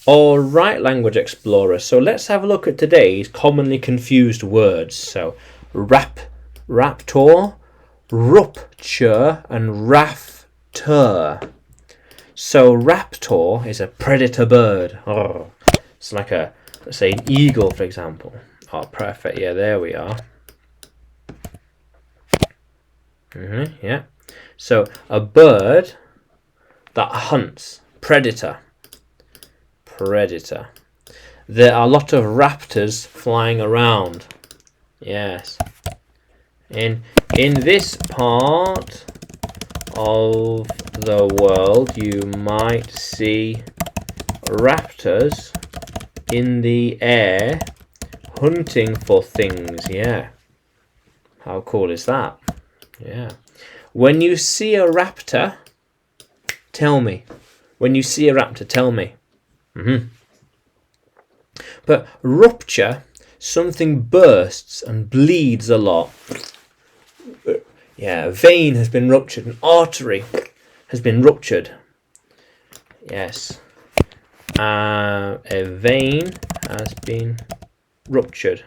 All right, language explorer. So let's have a look at today's commonly confused words. So raptor, rupture, and rafter. So raptor is a predator bird. Oh, it's like let's say an eagle, for example. Oh, perfect. Yeah, there we are. Yeah. So a bird that hunts. Predator. There are a lot of raptors flying around. Yes. In this part of the world, you might see raptors in the air hunting for things. Yeah. How cool is that? Yeah. When you see a raptor, tell me. When you see a raptor, tell me. But rupture, something bursts and bleeds a lot. Yeah, a vein has been ruptured, an artery has been ruptured. Yes. A vein has been ruptured.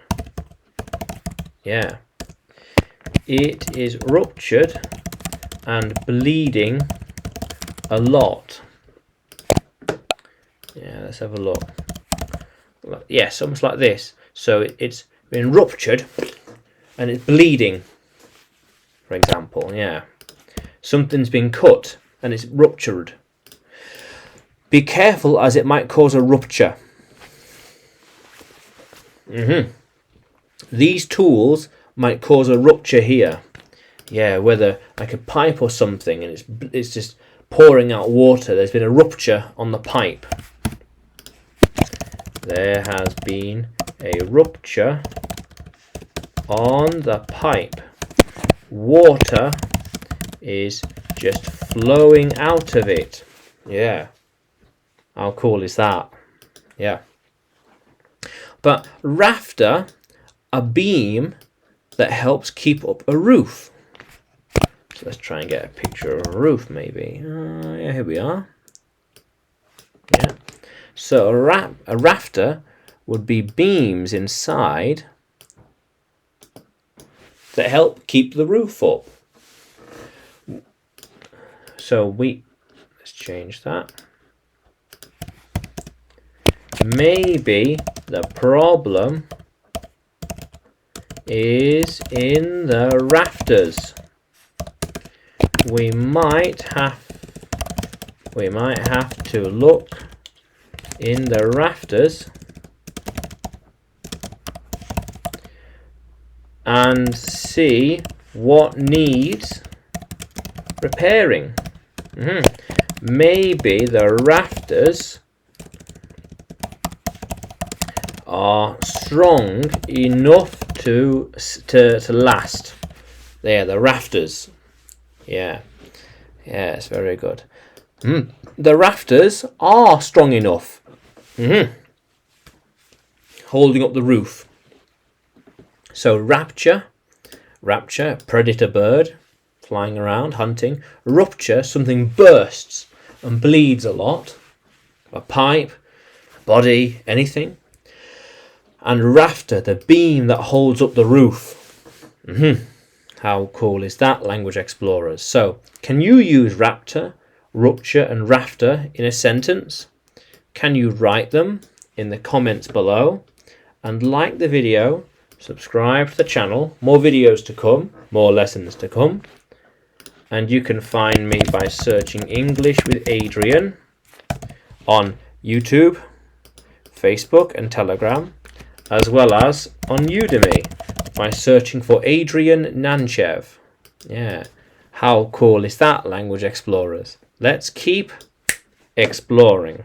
Yeah. It is ruptured and bleeding a lot. Yeah, let's have a look. Yes, almost like this. So it's been ruptured and it's bleeding, for example. Yeah. Something's been cut and it's ruptured. Be careful, as it might cause a rupture. These tools might cause a rupture here. Yeah, whether like a pipe or something, and it's just pouring out water. There's been a rupture on the pipe. There has been a rupture on the pipe. Water is just flowing out of it. Yeah. How cool is that? Yeah. But rafter, a beam that helps keep up a roof. So let's try and get a picture of a roof, maybe. Yeah, here we are. Yeah. So a rafter would be beams inside that help keep the roof up. So let's change that. Maybe the problem is in the rafters. We might have to look in the rafters and see what needs repairing. Maybe the rafters are strong enough to last. There, the rafters. Yeah. Yes, very good. The rafters are strong enough. Holding up the roof. So rapture, predator bird, flying around, hunting. Rupture, something bursts and bleeds a lot. A pipe, body, anything. And rafter, the beam that holds up the roof. How cool is that, language explorers? So, can you use raptor, rupture, and rafter in a sentence? Can you write them in the comments below? And like the video, subscribe to the channel. More videos to come, more lessons to come. And you can find me by searching English with Adrian on YouTube, Facebook, and Telegram, as well as on Udemy by searching for Adrian Nanchev. Yeah, how cool is that, language explorers? Let's keep exploring.